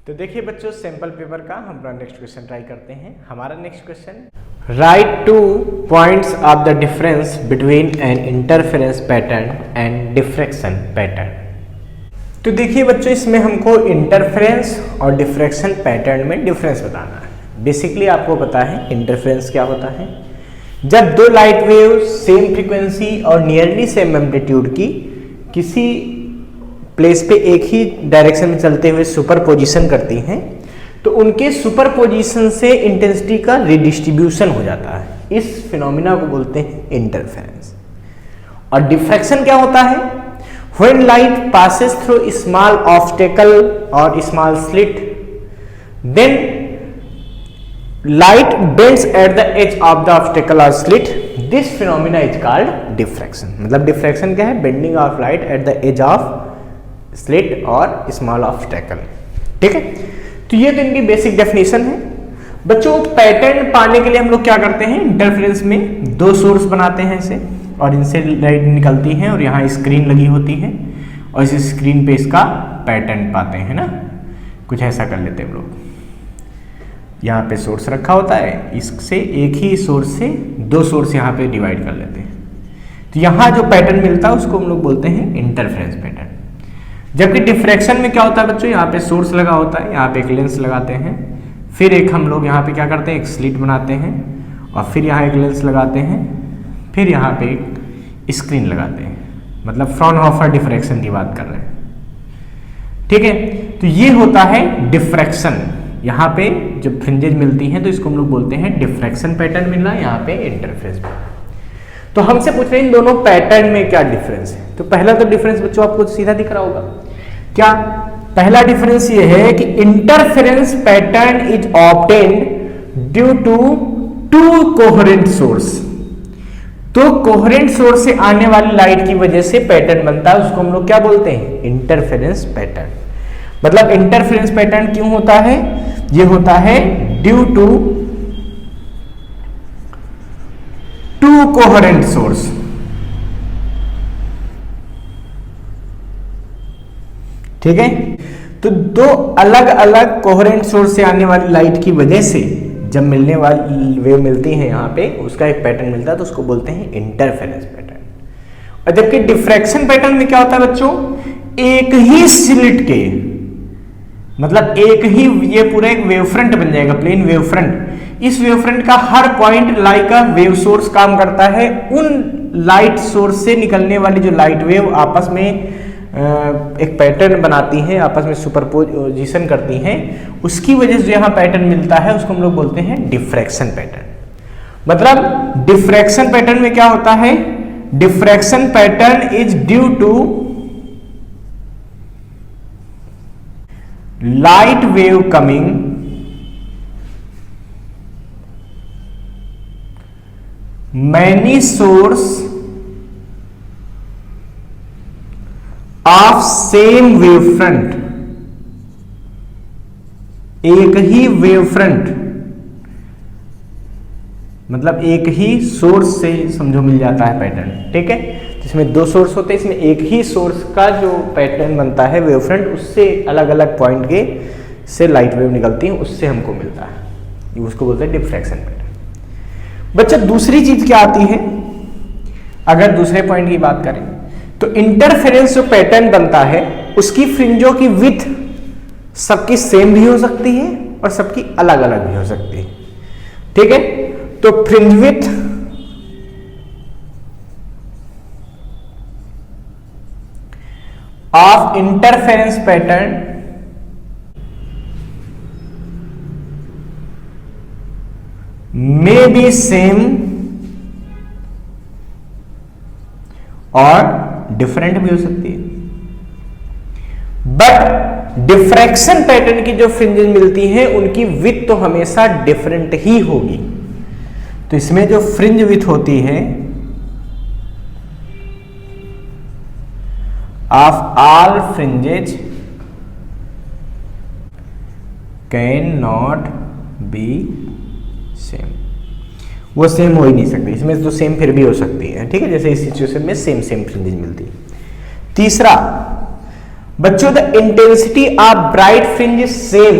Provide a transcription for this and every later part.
तो देखिए बच्चों, सैंपल पेपर का हम अपना नेक्स्ट क्वेश्चन ट्राई करते हैं। हमारा next question, right 2 points of the difference between an interference pattern and diffraction pattern. तो देखिए बच्चों, इसमें हमको इंटरफेरेंस और डिफ्रैक्शन पैटर्न में डिफरेंस बताना है। बेसिकली आपको पता है इंटरफेरेंस क्या होता है। जब दो लाइट वेव सेम फ्रीक्वेंसी और नियरली सेम एम्पलीट्यूड की किसी प्लेस पे एक ही डायरेक्शन में चलते हुए सुपरपोजिशन करती हैं, तो उनके सुपरपोजिशन से इंटेंसिटी का रिडिस्ट्रीब्यूशन हो जाता है। इस फिनोमिना को बोलते हैं इंटरफेरेंस। और डिफ्रैक्शन क्या होता है? When light passes through small obstacle और small slit, then light bends at the edge of the obstacle और slit, this phenomena is called diffraction. मतलब डिफ्रैक्शन क्या है? Bending of light at the edge of slit और small obstacle. ठीक है, तो ये तो इनकी बेसिक डेफिनेशन है। बच्चों, पैटर्न पाने के लिए हम लोग क्या करते हैं? इंटरफेरेंस में दो सोर्स बनाते हैं इसे, और इनसे लाइट निकलती है और यहाँ स्क्रीन लगी होती है, और इस स्क्रीन पे इसका पैटर्न पाते हैं ना। कुछ ऐसा कर लेते हैं हम लोग। यहाँ पे सोर्स रखा होता है, इससे एक ही सोर्स से दो सोर्स यहाँ पे डिवाइड कर लेते हैं, तो यहाँ जो पैटर्न मिलता है उसको हम लोग बोलते हैं इंटरफेरेंस पैटर्न। जबकि डिफ्रैक्शन में क्या होता है बच्चों? यहाँ पे सोर्स लगा होता है, यहाँ पे एक लेंस लगाते हैं, फिर एक हम लोग यहाँ पे क्या करते हैं? एक स्लिट बनाते हैं, और फिर यहाँ एक लेंस लगाते हैं, फिर यहाँ पे एक स्क्रीन लगाते हैं। मतलब फ्रॉनहोफर डिफ्रैक्शन की बात कर रहे हैं। ठीक है, तो ये होता है डिफ्रैक्शन। यहाँ पे जब फ्रिंजेज मिलती हैं तो इसको हम लोग बोलते हैं डिफ्रैक्शन पैटर्न मिलना, यहाँ पे इंटरफेरेंस पैटर्न। तो हमसे पूछ रहे हैं इन दोनों पैटर्न में क्या डिफरेंस है। तो पहला तो डिफरेंस बच्चों आपको सीधा दिख रहा होगा। क्या पहला डिफरेंस ये है कि interference pattern is obtained due to two coherent source. तो कोहेरेंट सोर्स से आने वाली लाइट की वजह से पैटर्न बनता है, उसको हम लोग क्या बोलते हैं? Interference pattern. मतलब इंटरफेरेंस पैटर्न क्यों होता है? ये होता है due to two coherent source. ठीक है, तो दो अलग अलग कोहेरेंट सोर्स से आने वाली लाइट की वजह से जब मिलने वाली वेव मिलती है यहाँ पे, उसका एक पैटर्न मिलता है, तो उसको बोलते हैं इंटरफेरेंस पैटर्न। और जबकि डिफ्रैक्शन पैटर्न में क्या होता है बच्चों? एक ही स्लिट के, मतलब एक ही, ये पूरा एक वेव फ्रंट बन जाएगा, प्लेन वेव फ्रंट। इस वेव फ्रंट का हर पॉइंट लाइट का वेव सोर्स काम करता है। उन लाइट सोर्स से निकलने वाली जो लाइट वेव आपस में एक पैटर्न बनाती हैं, आपस में सुपरपोजिशन करती हैं, उसकी वजह से यहाँ पैटर्न मिलता है, उसको हम लोग बोलते हैं डिफ्रैक्शन पैटर्न। मतलब डिफ्रैक्शन पैटर्न में क्या होता है? Diffraction pattern is due to light wave coming many source of same wavefront। एक ही वेव फ्रंट, मतलब एक ही सोर्स से समझो मिल जाता है पैटर्न। ठीक है, इसमें दो सोर्स होते हैं, इसमें एक ही सोर्स का जो पैटर्न बनता है वेव फ्रंट, उससे अलग अलग पॉइंट के से लाइट वेव निकलती है, उससे हमको मिलता है, उसको बोलते हैं डिफ्रैक्शन पैटर्न। बच्चा, दूसरी चीज क्या आती है? अगर दूसरे पॉइंट की बात करें तो इंटरफेरेंस जो पैटर्न बनता है, उसकी फ्रिंजों की विड्थ सबकी सेम भी हो सकती है और सबकी अलग अलग भी हो सकती है। ठीक है, तो fringe width of interference pattern may be same और डिफरेंट भी हो सकती है। बट डिफ्रैक्शन पैटर्न की जो फ्रिंजेस मिलती हैं, उनकी विड्थ तो हमेशा डिफरेंट ही होगी। तो इसमें जो फ्रिंज विड्थ होती है of all fringes can not be same, वो सेम हो ही नहीं सकती। इसमें तो सेम फिर भी हो सकती है। ठीक है, जैसे इस सिचुएशन में सेम फ्रिंजेज मिलती है। तीसरा, बच्चों the intensity of bright fringe is same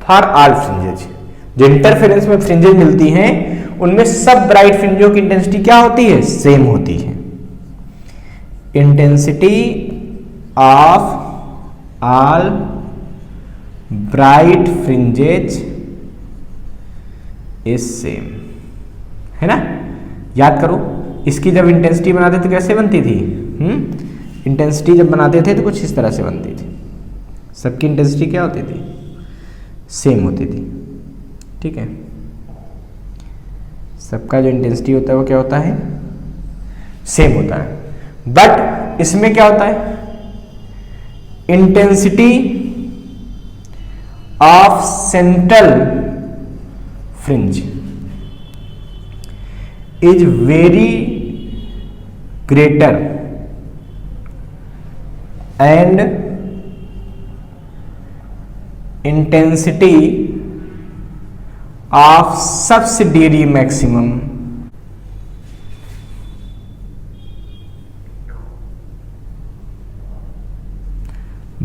for all fringes. जो इंटरफेरेंस में फ्रिंजेज मिलती हैं उनमें सब ब्राइट फ्रिंजों की इंटेंसिटी क्या होती है? सेम होती है। Intensity of all bright fringes is same, है ना। याद करो, इसकी जब इंटेंसिटी बनाते थे कैसे बनती थी? इंटेंसिटी जब बनाते थे तो कुछ इस तरह से बनती थी। सबकी इंटेंसिटी क्या होती थी? सेम होती थी, ठीक है। सबका जो इंटेंसिटी होता है वो क्या होता है? सेम होता है। बट इसमें क्या होता है? Intensity of central fringe is very greater and intensity of subsidiary maximum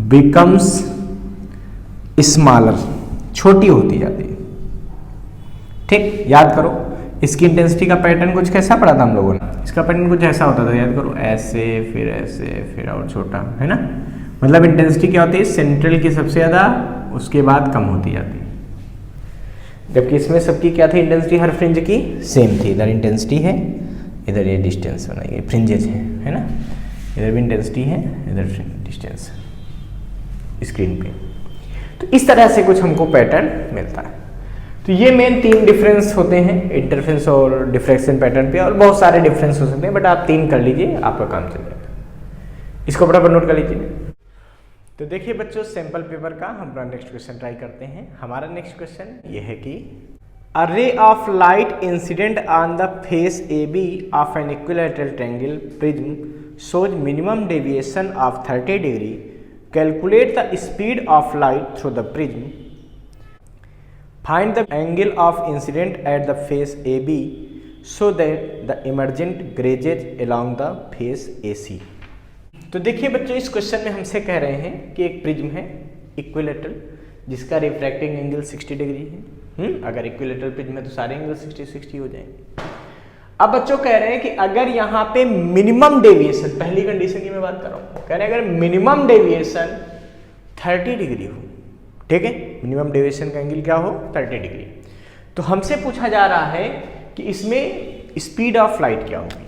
becomes smaller, छोटी होती जाती है। ठीक, याद करो इसकी इंटेंसिटी का पैटर्न कुछ कैसा पढ़ा था हम लोगों ने? इसका पैटर्न कुछ ऐसा होता था, याद करो, ऐसे फिर और छोटा, है ना। मतलब इंटेंसिटी क्या होती है? सेंट्रल की सबसे ज्यादा, उसके बाद कम होती जाती है। जबकि इसमें सबकी क्या थी? इंटेंसिटी हर फ्रिंज की सेम थी। इधर इंटेंसिटी है, इधर ये डिस्टेंस बनाई गई, फ्रिंजेज है ना। इधर भी इंटेंसिटी है, इधर डिस्टेंस स्क्रीन पे। तो इस तरह से कुछ हमको पैटर्न मिलता है। तो ये मेन 3 डिफरेंस होते हैं इंटरफेरेंस और डिफ्रैक्शन पैटर्न पे, और बहुत सारे डिफरेंस हो सकते हैं, बट आप 3 कर लीजिए, आपका काम चल जाएगा। इसको फटाफट नोट कर लीजिए। तो देखिए बच्चों, सैंपल पेपर का हम अपना नेक्स्ट क्वेश्चन ट्राई करते हैं। हमारा नेक्स्ट क्वेश्चन ये है कि a ray of light incident on the face AB of an equilateral triangle prism shows minimum deviation of 30 degree. Calculate the speed of light through the prism. Find the angle of incident at the face AB so that the emergent grazes along the face AC. तो देखिए बच्चों, इस question में हमसे कह रहे हैं कि एक प्रिज्म है इक्विलैटरल जिसका रिफ्रैक्टिंग एंगल 60 डिग्री है। अगर इक्विलैटरल प्रिज्म है तो सारे एंगल 60 हो जाएंगे। अब बच्चों कह रहे हैं कि अगर यहाँ पे मिनिमम डेविएशन, पहली कंडीशन की मैं बात कर रहा हूँ, कह रहे हैं अगर मिनिमम डेविएशन 30 डिग्री हो, ठीक है, मिनिमम डेविएशन का एंगल क्या हो? 30 डिग्री। तो हमसे पूछा जा रहा है कि इसमें स्पीड ऑफ लाइट क्या होगी।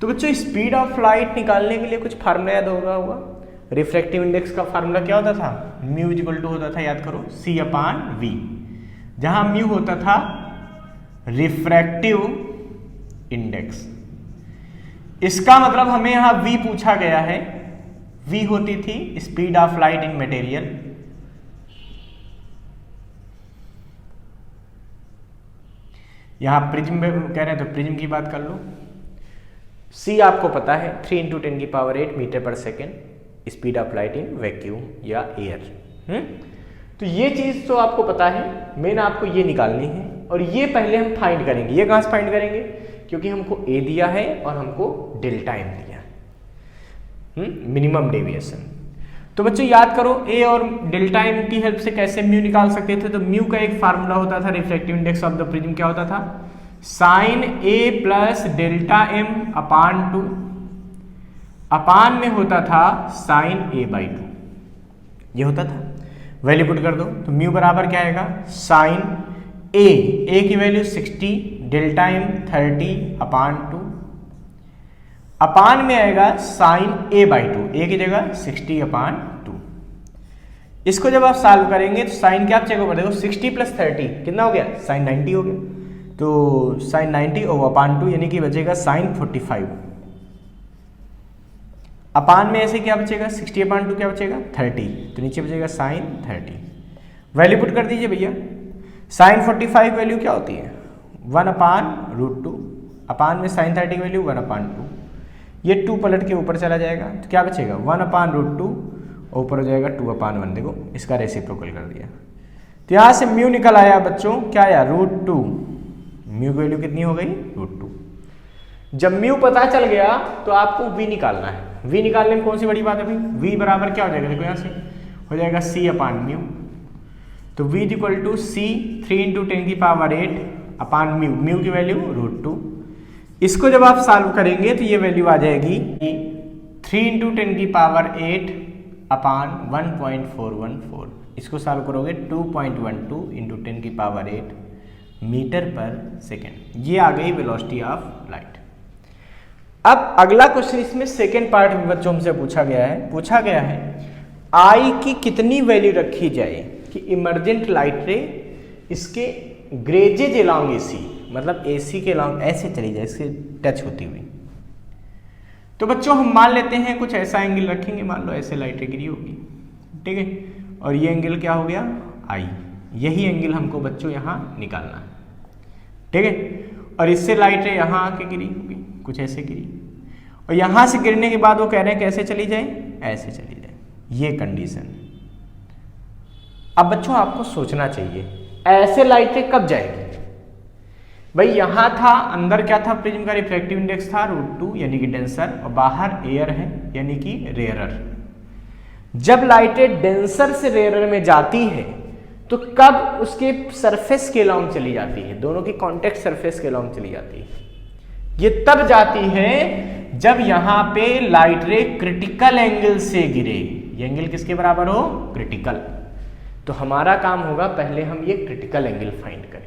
तो बच्चों, स्पीड ऑफ लाइट निकालने के लिए कुछ फार्मूला याद होगा। रिफ्रैक्टिव इंडेक्स का फार्मूला क्या होता था? म्यू इक्वल टू होता था, याद करो, C/V, जहां म्यू होता था रिफ्रैक्टिव इंडेक्स। इसका मतलब हमें यहां V पूछा गया है। V होती थी speed of light in material, यहां प्रिज्म कह रहे हैं तो प्रिज्म की बात कर लो। C आपको पता है 3 × 10⁸ मीटर पर second speed of light in vacuum या एयर। तो ये चीज तो आपको पता है, मेन आपको ये निकालनी है, और ये पहले हम फाइंड करेंगे। ये कहां से फाइंड करेंगे? क्योंकि हमको A दिया है और हमको डेल्टा M दिया है, मिनिमम डेविएशन। तो बच्चों याद करो, A और डेल्टा M की हेल्प से कैसे म्यू निकाल सकते थे? तो म्यू का एक फार्मूला होता था refractive index of the prism, क्या होता था? sin A plus delta M अपान 2, अपान में होता था sin A/2, ये होता था। वैल्यू पुट कर दो तो म्यू बराबर क्या आएगा? sin A की वैल्यू 60, डेल्टा M 30 अपान 2, अपान में आएगा sin A/2, A की जगह 60 अपान 2। इसको जब आप सॉल्व करेंगे तो साइन क्या चेक कर देखो, 60 + 30 कितना हो गया? sin 90 हो गया। तो sin 90 और अपान 2 यानी कि बचेगा sin 45। अपान में ऐसे क्या बचेगा? 60 अपान 2 क्या बचेगा? 30, तो नीचे बचेगा sin 30। वैल्यू पुट कर दीजिए भैया। sin 45 की वैल्यू क्या होती है? 1/√2, अपान में sin 30 की वैल्यू 1/2। ये 2 पलट के ऊपर चला जाएगा तो क्या बचेगा? 1/√2, ऊपर हो जाएगा 2/1। देखो इसका रेसिप्रोकल कर दिया, तो यहाँ से म्यू निकल आया बच्चों, क्या आया? √2। म्यू की वैल्यू कितनी हो गई? √2। जब म्यू पता चल गया तो आपको V निकालना है। v निकालने में कौन सी बड़ी बात है भाई, v बराबर क्या हो जाएगा, देखो यहाँ से हो जाएगा c अपान म्यू। तो v equal to c 3 into 10 की पावर 8 अपान म्यू, म्यू की वैल्यू √2। इसको जब आप सॉल्व करेंगे तो ये वैल्यू आ जाएगी 3 इंटू 10 की पावर 8 अपान 1.414। इसको सॉल्व करोगे 2.12 इंटू 10 की पावर 8 मीटर पर सेकेंड। ये आ गई वेलोसिटी ऑफ लाइट। अब अगला क्वेश्चन इसमें सेकेंड पार्ट में बच्चों हमसे पूछा गया है आई की कितनी वैल्यू रखी जाए कि इमर्जेंट लाइट रे इसके ग्रेजेज अलोंग एसी, मतलब एसी के अलोंग ऐसे चली जाए, इससे टच होती हुई। तो बच्चों हम मान लेते हैं कुछ ऐसा एंगल रखेंगे, मान लो ऐसे लाइट रे गिरी होगी, ठीक है, और ये एंगल क्या हो गया आई। यही एंगल हमको बच्चों यहाँ निकालना है, ठीक है। और इससे लाइट रे यहाँ आके गिरी होगी, कुछ ऐसे गिरी, और यहाँ से गिरने के बाद वो कह रहे हैं कैसे चली जाए, ऐसे चली जाए, ये कंडीशन। अब बच्चों आपको सोचना चाहिए ऐसे लाइट रे कब जाएगी। भाई यहाँ था, अंदर क्या था, प्रिज्म का रिफ्रैक्टिव इंडेक्स था √2 यानी कि डेंसर, और बाहर एयर है यानी कि रेयरर। जब लाइटें डेंसर से रेयरर में जाती है तो कब उसके सरफेस के अलोंग चली जाती है, दोनों की कॉन्टेक्ट सरफेस के अलोंग चली जाती है। ये तब जाती है जब यहां पे लाइट रे क्रिटिकल एंगल से गिरे। ये एंगल किसके बराबर हो, क्रिटिकल। तो हमारा काम होगा पहले हम ये क्रिटिकल एंगल फाइंड करें।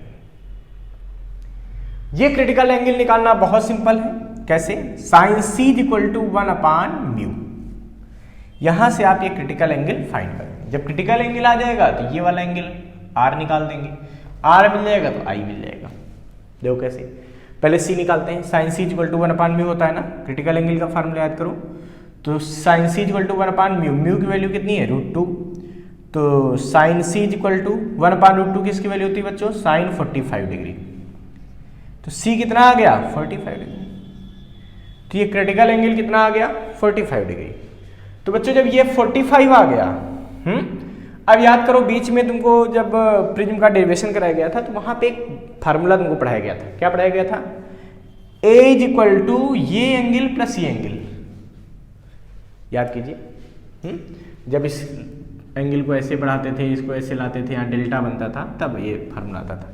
ये क्रिटिकल एंगल निकालना बहुत सिंपल है, कैसे, sine c equal to 1 upon mu. यहां से आप ये क्रिटिकल एंगल फाइंड करें। जब क्रिटिकल एंगल आ जाएगा तो ये वाला एंगल r निकाल देंगे, r मिल जाएगा तो i मिल जाएगा। देखो कैसे, पहले c निकालते हैं, sine c equal to 1 upon mu होता है ना, क्रिटिकल एंगल का फार्मूला याद करो। तो sine c equal to 1 upon mu, mu की वैल्यू कितनी है √2, तो sine c equal to 1 upon √2 किसकी वैल्यू होती है बच्चों, साइन 45 डिग्री। तो c कितना आ गया 45 डिग्री। तो ये क्रिटिकल एंगल कितना आ गया 45 डिग्री। तो बच्चों जब ये 45 आ गया, अब याद करो बीच में तुमको जब प्रिज्म का डेरिवेशन कराया गया था तो वहां पे एक फार्मूला तुमको पढ़ाया गया था। क्या पढ़ाया गया था, a इक्वल टू ये एंगल प्लस ये एंगल। याद कीजिए, जब इस एंगल को ऐसे बढ़ाते थे, इसको ऐसे लाते थे, यहाँ डेल्टा बनता था, तब ये फार्मूला आता था।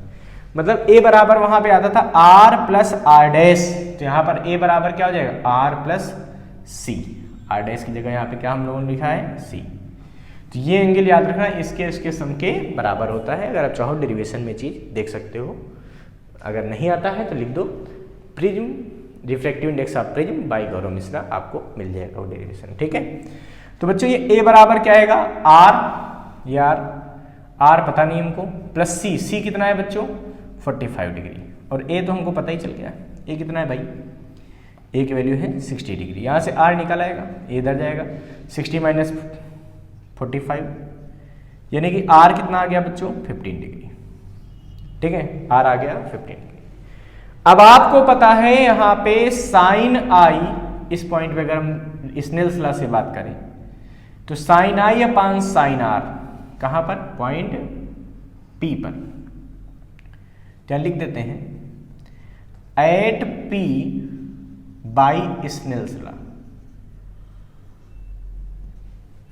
मतलब a बराबर वहां पे आता था r प्लस आर डैश, तो यहाँ पर a बराबर क्या हो जाएगा r plus c। R dash की जगह यहाँ पे क्या हम लोगों ने लिखा है c। तो ये एंगल याद रखना इसके सम के बराबर होता है। अगर आप चाहो डेरिवेशन में चीज देख सकते हो, अगर नहीं आता है तो लिख दो prism refractive index of prism by Gaurav Mishra, आपको मिल जाएगा वो डेरिवेशन, ठीक है। तो बच्चों ये a बराबर क्या आएगा r, यार r पता नहीं हमको, प्लस c कितना है बच्चों 45 डिग्री, और a तो हमको पता ही चल गया है, a कितना है भाई, a की वैल्यू है 60 डिग्री। यहाँ से r निकल आएगा, a इधर जाएगा, 60 माइनस 45 यानी कि r कितना आ गया बच्चों 15 डिग्री, ठीक है, r आ गया 15 डिग्री। अब आपको पता है यहाँ पे साइन i, इस पॉइंट पे अगर हम स्नेल्स लॉ से बात करें तो sine i upon sine r कहाँ पर, पॉइंट P पर। क्या लिख देते हैं, at P by Snell's law.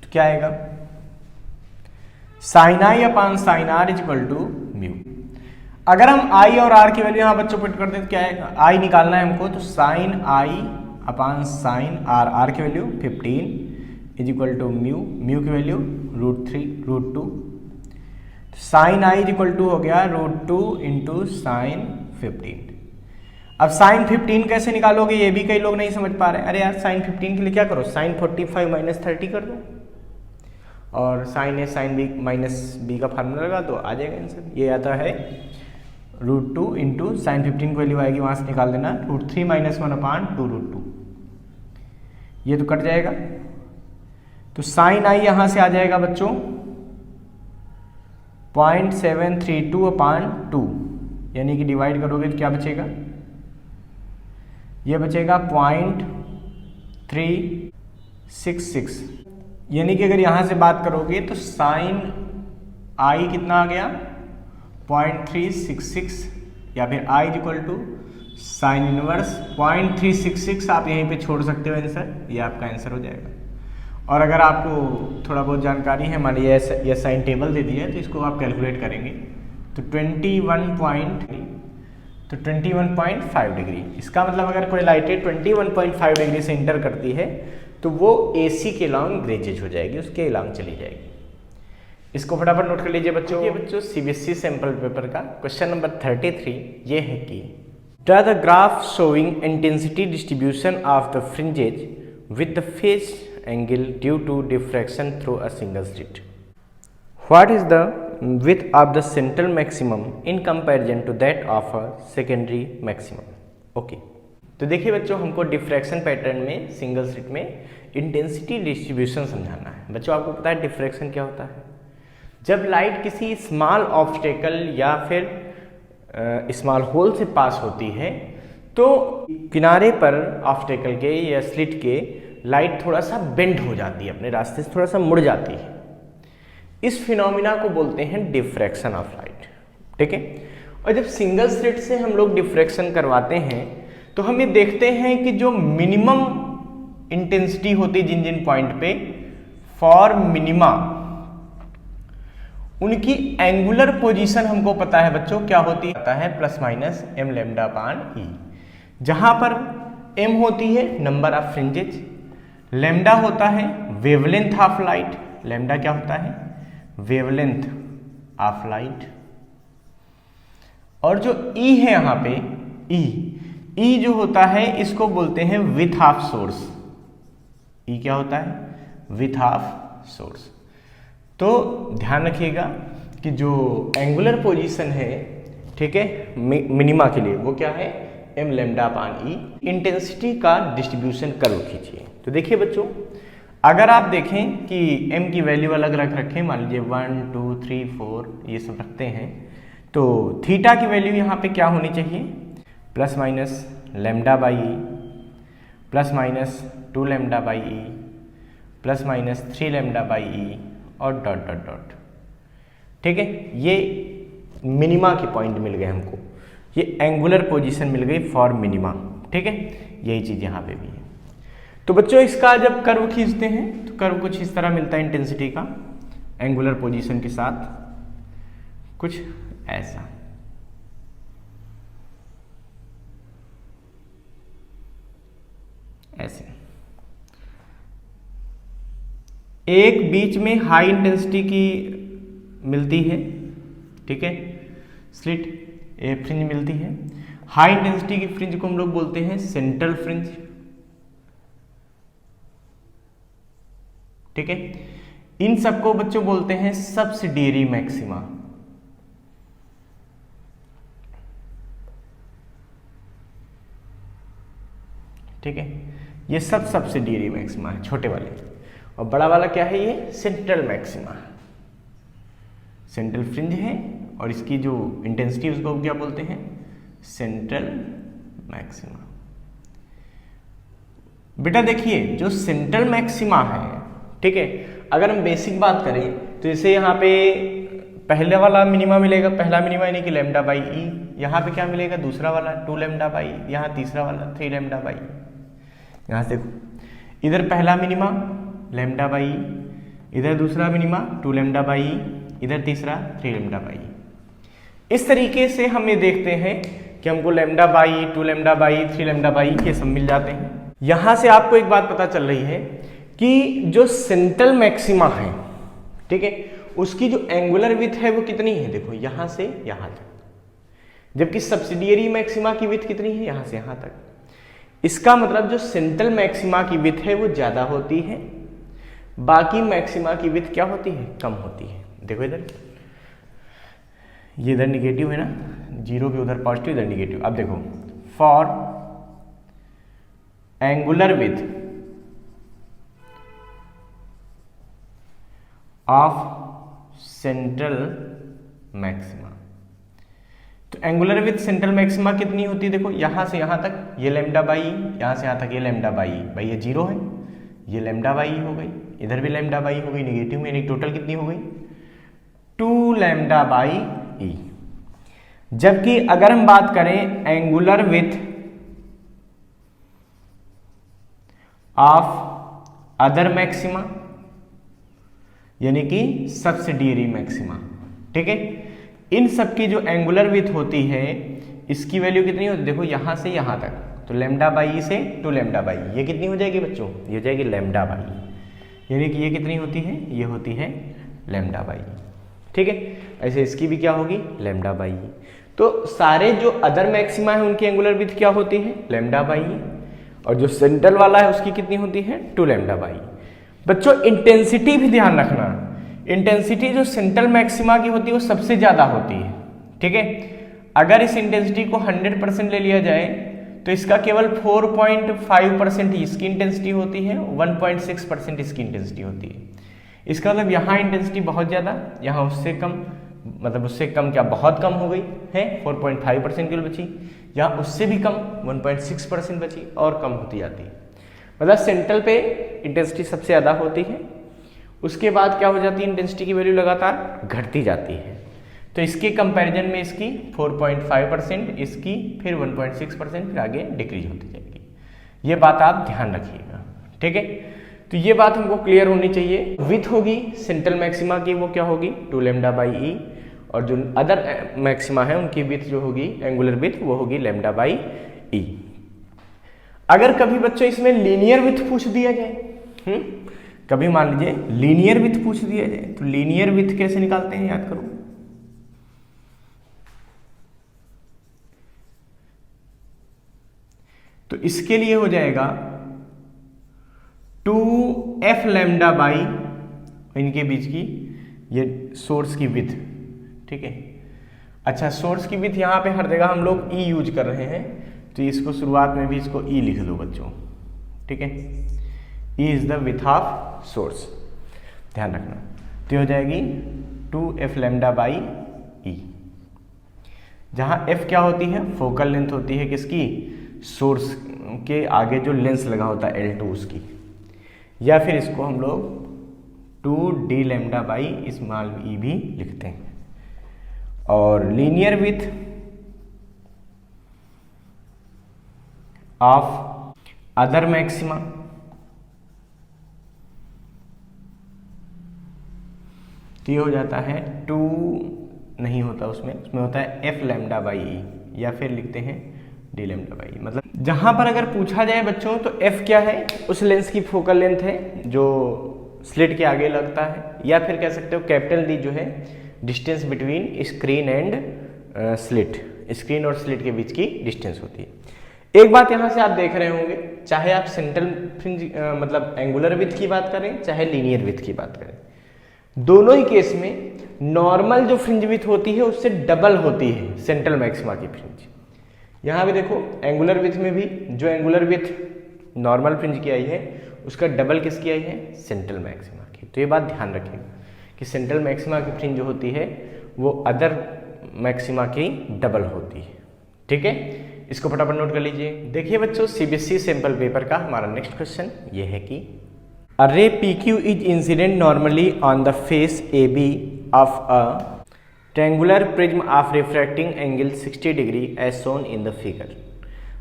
तो क्या आएगा, sine i upon sine r equal to mu. अगर हम i और r की वैल्यू यहां बच्चों पुट कर दें तो क्या है, i निकालना है हमको, तो sine i upon sine r, r की value 15 is equal to mu, mu की value √2। Sine i equal to हो गया √2 इंटू साइन 15। अब साइन 15 कैसे निकालोगे, ये भी कई लोग नहीं समझ पा रहे। अरे यार साइन 15 के लिए क्या करो, साइन 45 माइनस 30 कर दो, और साइन ए साइन बी माइनस बी का फार्मूला लगा दो, आ जाएगा आंसर। ये आता है √2 इंटू साइन 15 की वैल्यू आएगी, वहां से निकाल देना √3 माइनस 1 अपान 2√2, ये तो कट जाएगा। तो साइन आई यहां से आ जाएगा बच्चों 0.732 अपान 2, यानी कि डिवाइड करोगे तो क्या बचेगा, ये बचेगा 0.366, यानी कि अगर यहां से बात करोगे तो साइन आई कितना आ गया 0.366, या फिर i equal to sine inverse 0.366 आप यहीं पे छोड़ सकते हो आंसर, ये आपका आंसर हो जाएगा। और अगर आपको थोड़ा बहुत जानकारी है, मान लीजिए ये साइन टेबल दे दिया है तो इसको आप कैलकुलेट करेंगे तो 21.5 डिग्री। इसका मतलब अगर कोई लाइटें 21.5 डिग्री से इंटर करती है तो वो AC के लॉन्ग ग्रेजेज हो जाएगी, उसके लॉन्ग चली जाएगी। इसको फटाफट नोट कर लीजिए बच्चों। ये बच्चों CBSE सैंपल पेपर का क्वेश्चन नंबर 33 ये है कि draw the graph showing intensity distribution of the fringes with the phase angle due to diffraction through a single slit. What is the width of the central maximum in comparison to that of a secondary maximum। Okay, तो देखिए बच्चों, हमको diffraction pattern में single slit में intensity distribution समझाना है। बच्चों आपको पता है डिफ्रैक्शन क्या होता है? जब लाइट किसी स्मॉल ऑब्स्टेकल या फिर स्मॉल होल से पास होती है तो किनारे पर ऑब्स्टेकल के या स्लिट के लाइट थोड़ा सा बेंड हो जाती है, अपने रास्ते से थोड़ा सा मुड़ जाती है। इस फिनोमिना को बोलते हैं डिफ्रैक्शन ऑफ लाइट, ठीक है। और जब सिंगल स्लिट से हम लोग डिफ्रैक्शन करवाते हैं तो हम ये देखते हैं कि जो मिनिमम इंटेंसिटी होती है जिन जिन पॉइंट पे फॉर मिनिमा, उनकी एंगुलर पोजीशन हमको पता है बच्चों क्या होती है, पता है +- m λ/e। जहां पर m होती है नंबर ऑफ फ्रिंजेज, लैम्डा होता है वेवलेंथ ऑफ लाइट, लैम्डा क्या होता है? Wavelength of light. और जो E है यहाँ पे E जो होता है इसको बोलते हैं विथ ऑफ सोर्स। E क्या होता है? Width of source. तो ध्यान रखिएगा कि जो एंगुलर पोजीशन है, ठीक है, मिनिमा के लिए वो क्या है? m λ/e। इंटेंसिटी का डिस्ट्रीब्यूशन कर्व खींचिए। तो देखिए बच्चों, अगर आप देखें कि m की वैल्यू अलग अलग रखें, मान लीजिए 1 2 3 4 ये सब रखते हैं, तो थीटा की वैल्यू यहाँ पे क्या होनी चाहिए? +- λ/e, +- 2 λ/e, +- 3 λ/e और डॉट डॉट डॉट, ठीक है। ये मिनिमा के पॉइंट मिल गए हमको, ये एंगुलर पोजीशन मिल गई फॉर मिनिमा, ठीक है। यही चीज़ यहाँ पे भी है। तो बच्चों इसका जब कर्व खींचते हैं तो कर्व कुछ इस तरह मिलता है इंटेंसिटी का, एंगुलर पोजीशन के साथ कुछ ऐसा। ऐसे एक बीच में हाई इंटेंसिटी की मिलती है, ठीक है, स्लिट फ्रिंज मिलती है। हाई इंटेंसिटी की फ्रिंज को हम लोग बोलते हैं सेंट्रल फ्रिंज, ठीक है। इन सबको बच्चों बोलते हैं सब्सिडियरी मैक्सिमा, ठीक है। ये सब सब्सिडियरी मैक्सिमा है, छोटे वाले। और बड़ा वाला क्या है? ये सेंट्रल मैक्सिमा, सेंट्रल फ्रिंज है और इसकी जो इंटेंसिटी उसको क्या बोलते हैं? Central maxima. बेटा देखिए, जो सेंट्रल मैक्सिमा है, ठीक है, अगर हम बेसिक बात करें तो जैसे यहाँ पे पहले वाला मिनिमा मिलेगा, पहला मिनिमा यानी कि λ/e, यहाँ पे क्या मिलेगा? दूसरा वाला 2 λ/e, यहाँ तीसरा वाला 3 λ/e। यहाँ से इधर पहला मिनिमा λ/e, इधर दूसरा मिनिमा 2 λ/e, इधर तीसरा 3 λ/e। इस तरीके से हम ये देखते हैं कि हमको λ/e, 2 λ/e, 3 λ/e ये सब मिल जाते हैं। यहाँ से आपको एक बात पता चल रही है कि जो सेंट्रल मैक्सिमा है, ठीक है, उसकी जो एंगुलर विड्थ है वो कितनी है? देखो यहाँ से यहाँ तक। जबकि सब्सिडियरी मैक्सिमा की विड्थ कितनी है? यहाँ से यहाँ तक। इसका मतलब जो सेंट्रल मैक्सिमा की विड्थ है वो ज़्यादा होती है, बाकी मैक्सिमा की विड्थ क्या होती है? कम होती है। देखो इधर, ये इधर निगेटिव है ना, 0 के उधर पॉजिटिव, इधर निगेटिव। अब देखो, for angular width of central maxima, तो एंगुलर विथ सेंट्रल मैक्सिमा कितनी होती है? देखो यहाँ से यहाँ तक ये λ/e, यहाँ से यहाँ तक ये λ/e, भाई ये 0 है, ये λ/e हो गई, इधर भी λ/e हो गई निगेटिव में, यानी टोटल कितनी हो गई? 2 λ/e। जबकि अगर हम बात करें angular width of other maxima, यानी कि सब्सिडियरी मैक्सिमा। ठीक है, इन सब की जो एंगुलर विड्थ होती है इसकी वैल्यू कितनी होती है, देखो यहां से यहां तक, तो लैम्डा बाई से टू लैम्डा बाई, ये कितनी हो जाएगी बच्चों, ये हो जाएगी लैम्डा बाई, यानी कि ये कितनी होती है, ये होती है लैम्डा बाई। ठीक है, ऐसे इसकी भी क्या होगी, लैम्डा बाई। तो सारे जो अदर मैक्सिमा है उनकी एंगुलर विड्थ क्या होती है, लैम्डा बाई, और जो सेंट्रल वाला है उसकी कितनी होती है, टू लैम्डा बाई। बच्चों इंटेंसिटी भी ध्यान रखना, इंटेंसिटी जो सेंट्रल मैक्सिमा की होती है वो सबसे ज्यादा होती है। ठीक है, अगर इस इंटेंसिटी को 100% ले लिया जाए तो इसका केवल 4.5% ही इसकी इंटेंसिटी होती है, 1.6% इसकी इंटेंसिटी होती है। इसका मतलब यहाँ इंटेंसिटी बहुत ज़्यादा, यहाँ उससे कम, मतलब उससे कम क्या, बहुत कम हो गई है, 4.5% केवल बची, यहाँ उससे भी कम 1.6% बची, और कम होती जाती है। मतलब सेंट्रल पे इंटेंसिटी सबसे ज़्यादा होती है, उसके बाद क्या हो जाती है, इंटेंसिटी की वैल्यू लगातार घटती जाती है। तो इसके कंपैरिजन में इसकी 4.5%, इसकी फिर 1.6%, फिर आगे डिक्रीज होती जाएगी। ये बात आप ध्यान रखिएगा। ठीक है, तो ये बात हमको क्लियर होनी चाहिए। विथ होगी सेंट्रल मैक्सिमा की वो क्या होगी, टू लैम्डा बाई ई, और जो अदर मैक्सिमा है उनकी विथ जो होगी एंगुलर विथ वो होगी लैम्डा बाई ई। अगर कभी बच्चों इसमें लीनियर विथ पूछ दिया जाए, कभी मान लीजिए लीनियर विथ पूछ दिया जाए, तो लीनियर विथ कैसे निकालते हैं, याद करो। तो इसके लिए हो जाएगा 2f लैम्डा बाई इनके बीच की ये सोर्स की विथ। ठीक है, अच्छा सोर्स की विथ यहाँ पे हर जगह हम लोग ई यूज कर रहे हैं, तो इसको शुरुआत में भी इसको ई लिख दो बच्चों। ठीक है, E is the width of source, ध्यान रखना। तो हो जाएगी 2f लैम्डा बाई ई, जहाँ f क्या होती है, फोकल लेंथ होती है किसकी, सोर्स के आगे जो लेंस लगा होता है L2 उसकी, या फिर इसको हम लोग 2d लैम्डा बाई स्मॉल ई भी लिखते हैं। और linear width of other maxima, तो ये हो जाता है 2 नहीं होता उसमें होता है f लैम्डा बाई ई, या फिर लिखते हैं डी लैम्डा बाई। मतलब जहां पर अगर पूछा जाए बच्चों तो f क्या है, उस लेंस की फोकल लेंथ है जो स्लिट के आगे लगता है, या फिर कह सकते हो कैपिटल D जो है distance between screen and slit, screen और स्लिट के बीच की डिस्टेंस होती है। एक बात यहां से आप देख रहे होंगे, चाहे आप सेंट्रल फ्रिंज मतलब एंगुलर विड्थ की बात करें, चाहे लीनियर विड्थ की बात करें, दोनों ही केस में नॉर्मल जो फ्रिंज विड्थ होती है उससे डबल होती है सेंट्रल मैक्सिमा की फ्रिंज। यहाँ भी देखो एंगुलर विड्थ में भी जो एंगुलर विड्थ नॉर्मल फ्रिंज की आई है उसका डबल किसकी आई है, सेंट्रल मैक्सिमा की। तो ये बात ध्यान रखिएगा कि सेंट्रल मैक्सिमा की फ्रिंज जो होती है वो अदर मैक्सिमा की डबल होती है। ठीक है, इसको फटाफट नोट कर लीजिए। देखिए बच्चों सीबीएसई सैंपल पेपर का हमारा नेक्स्ट क्वेश्चन ये है कि अ रे PQ is incident normally on the face AB of a triangular prism of refracting angle 60 degree as shown in the figure.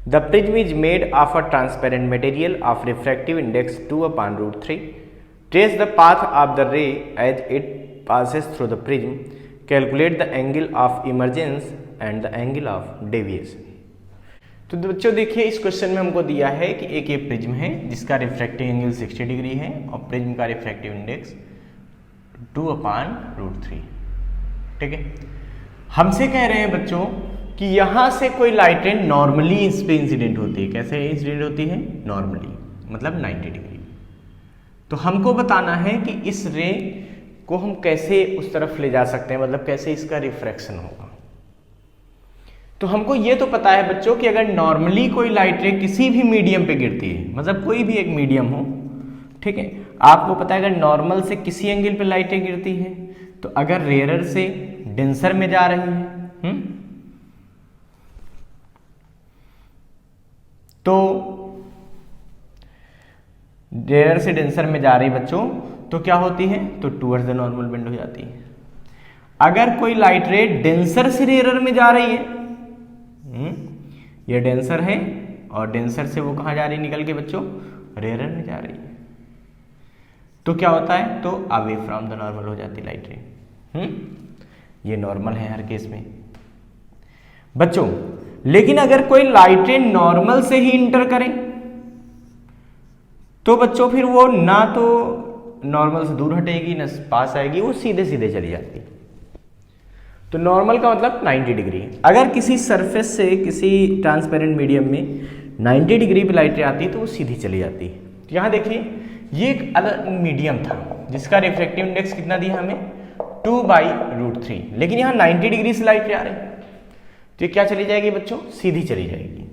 The prism is made of a transparent material of refractive index 2/√3. Trace the path of the ray as it passes through the prism. Calculate the angle of emergence and the angle of deviation. तो बच्चों देखिए इस question में हमको दिया है कि एक ये प्रिज्म है जिसका रिफ्रैक्टिव एंगल 60 डिग्री है और प्रिज्म का रिफ्रैक्टिव इंडेक्स 2/√3। ठीक है, हमसे कह रहे हैं बच्चों कि यहां से कोई लाइट रे नॉर्मली इस पे इंसिडेंट होती है। कैसे इंसिडेंट होती है, नॉर्मली मतलब 90 डिग्री। तो हमको बताना है कि इस रे को हम कैसे उस तरफ ले जा सकते हैं, मतलब कैसे इसका रिफ्रैक्शन होगा। तो हमको ये तो पता है बच्चों कि अगर नॉर्मली कोई लाइट रे किसी भी मीडियम पे गिरती है, मतलब कोई भी एक मीडियम हो, ठीक है, आपको पता है अगर नॉर्मल से किसी एंगल पे लाइटें गिरती है, तो अगर रेयरर से डेंसर में जा रही है, तो रेयरर से डेंसर में जा रही बच्चों तो क्या होती है, तो टूवर्ड्स द नॉर्मल बेंड हो जाती है। अगर कोई लाइट रे डेंसर से रेयरर में जा रही है, ये डेंसर है और डेंसर से वो कहाँ जा रही है निकल के बच्चों, रेयरर में जा रही है, तो क्या होता है, तो अवे फ्रॉम द नॉर्मल हो जाती लाइट रे। ये नॉर्मल है हर केस में बच्चों। लेकिन अगर कोई लाइट रे नॉर्मल से ही इंटर करे तो बच्चों फिर वो ना तो नॉर्मल से दूर हटेगी ना पास आएगी, वो सीधे सीधे चली जाती। तो नॉर्मल का मतलब 90 डिग्री। अगर किसी सरफेस से किसी ट्रांसपेरेंट मीडियम में 90 डिग्री पे लाइट रे आती है तो वो सीधी चली जाती है। तो यहाँ देखिए ये एक अलग मीडियम था जिसका रिफ्रैक्टिव इंडेक्स कितना दिया हमें 2/√3, लेकिन यहाँ 90 डिग्री से लाइट रे आ रही है तो ये क्या चली जाएगी बच्चों, सीधी चली जाएगी।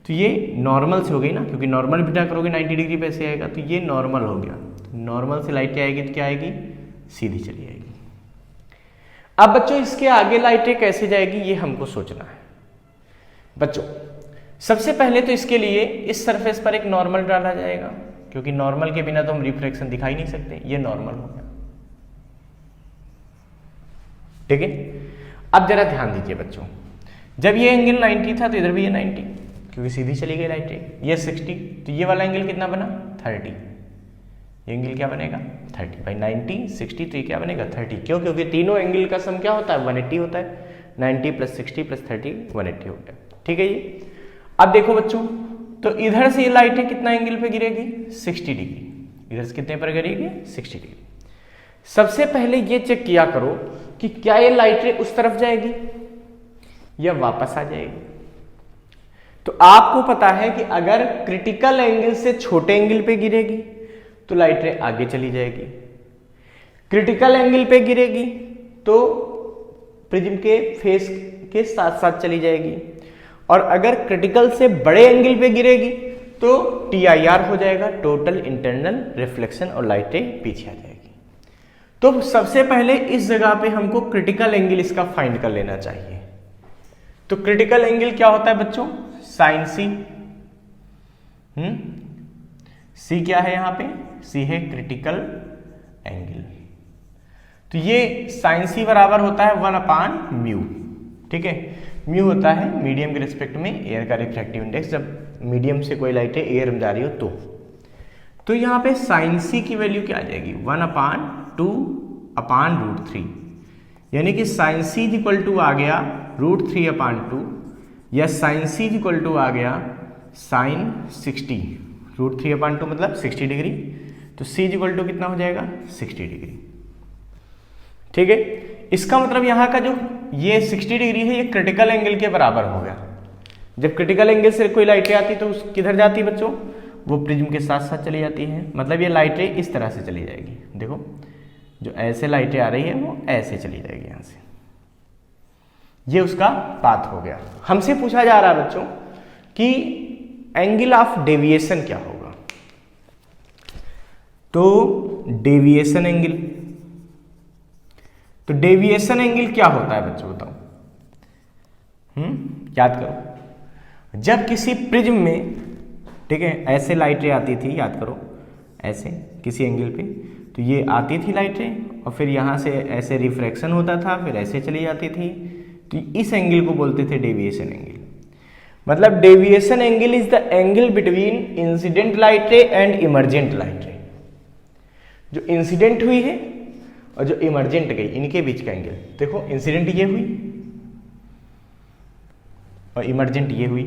तो ये नॉर्मल से हो गई ना, क्योंकि नॉर्मल बिटा करोगे 90 डिग्री पे ऐसे आएगा, तो ये नॉर्मल हो गया। नॉर्मल से लाइट आएगी तो क्या आएगी, सीधी चली जाएगी। अब बच्चों इसके आगे लाइटें कैसे जाएगी ये हमको सोचना है बच्चों। सबसे पहले तो इसके लिए इस सरफेस पर एक नॉर्मल डाला जाएगा, क्योंकि नॉर्मल के बिना तो हम रिफ्रैक्शन दिखा ही नहीं सकते। ये नॉर्मल हो गया, ठीक है। अब जरा ध्यान दीजिए बच्चों, जब ये एंगल 90 था तो इधर भी ये 90, क्योंकि सीधी चली गई लाइट। ये 60, तो ये वाला एंगल कितना बना 30। ये एंगल क्या बनेगा 30 भाई 90 60, तो ये क्या बनेगा 30। क्यों, क्योंकि तीनों एंगल का सम क्या होता है 180 होता है। 90 + 60 + 30 180 हो गया, ठीक है जी। अब देखो बच्चों, तो इधर से ये लाइटें कितना एंगल पे गिरेगी 60 डिग्री। इधर से कितने पर गिरेगी 60 डिग्री। सबसे पहले ये चेक किया करो कि क्या ये लाइटें उस तरफ जाएगी या वापस आ जाएगी। तो आपको पता है कि अगर क्रिटिकल एंगल से छोटे एंगल पे गिरेगी तो लाइटें आगे चली जाएगी, क्रिटिकल एंगल पे गिरेगी तो प्रिज्म के फेस के साथ साथ चली जाएगी, और अगर क्रिटिकल से बड़े एंगल पे गिरेगी तो TIR हो जाएगा, टोटल इंटरनल रिफ्लेक्शन, और लाइटें पीछे आ जाएगी। तो सबसे पहले इस जगह पे हमको क्रिटिकल एंगल इसका फाइंड कर लेना चाहिए। तो क्रिटिकल एंगल क्या होता है बच्चों, साइन C। C क्या है यहाँ पे, C है क्रिटिकल एंगल। तो ये साइन C बराबर होता है 1/μ, ठीक है। म्यू होता है मीडियम के रिस्पेक्ट में एयर का रिफ्रैक्टिव इंडेक्स, जब मीडियम से कोई लाइट एयर में जा रही हो तो यहाँ पे साइन C की वैल्यू क्या आ जाएगी 1/2/√3, यानी कि साइन C = आ गया √3/2, या साइन C = आ गया साइन 60। √3/2 मतलब 60 डिग्री, तो C = कितना हो जाएगा 60 डिग्री, ठीक है। इसका मतलब यहाँ का जो ये 60 डिग्री है ये क्रिटिकल एंगल के बराबर हो गया। जब क्रिटिकल एंगल से कोई लाइटें आती तो किधर जाती है बच्चों, वो प्रिज्म के साथ साथ चली जाती है। मतलब ये लाइटें इस तरह से चली जाएगी, देखो जो ऐसे लाइटें आ रही है वो ऐसे चली जाएगी यहाँ से। ये उसका पाथ हो गया। हमसे पूछा जा रहा है बच्चों कि एंगल ऑफ डेविएशन क्या होगा। तो डेविएशन एंगल, तो डेविएशन एंगल क्या होता है बच्चों बताओ। याद करो, जब किसी प्रिज्म में, ठीक है, ऐसे लाइटें आती थी, याद करो ऐसे किसी एंगल पे, तो ये आती थी लाइटें और फिर यहाँ से ऐसे रिफ्रैक्शन होता था, फिर ऐसे चली जाती थी, तो इस एंगल को बोलते थे डेविएशन एंगल। मतलब deviation angle is the angle between incident light रे एंड इमर्जेंट लाइट रे। जो इंसिडेंट हुई है और जो इमर्जेंट गई, इनके बीच का एंगल। देखो इंसिडेंट ये हुई और इमर्जेंट ये हुई,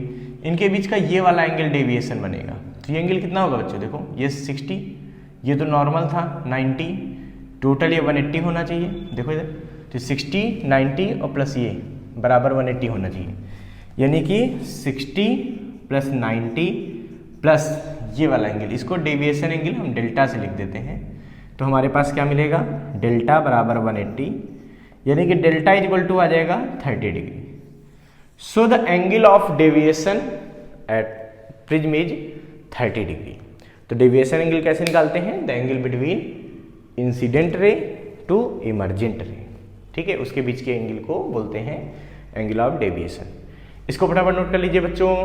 इनके बीच का ये वाला एंगल डेविएशन बनेगा। तो ये एंगल कितना होगा बच्चों, देखो ये 60, ये तो नॉर्मल था 90, टोटल ये 180 होना चाहिए। देखो इधर, तो 60 90 और प्लस ये बराबर 180 होना चाहिए, यानी कि 60 + 90 प्लस ये वाला एंगल, इसको डेविएशन एंगल हम डेल्टा से लिख देते हैं। तो हमारे पास क्या मिलेगा, डेल्टा बराबर 180, यानी कि डेल्टा = आ जाएगा 30 degree. So the angle of deviation at prism is 30 degree. तो डेविएशन एंगल कैसे निकालते हैं, the angle between incident ray to emergent ray, ठीक है, उसके बीच के एंगल को बोलते हैं एंगल ऑफ डेविएशन। इसको फटाफट नोट कर लीजिए बच्चों।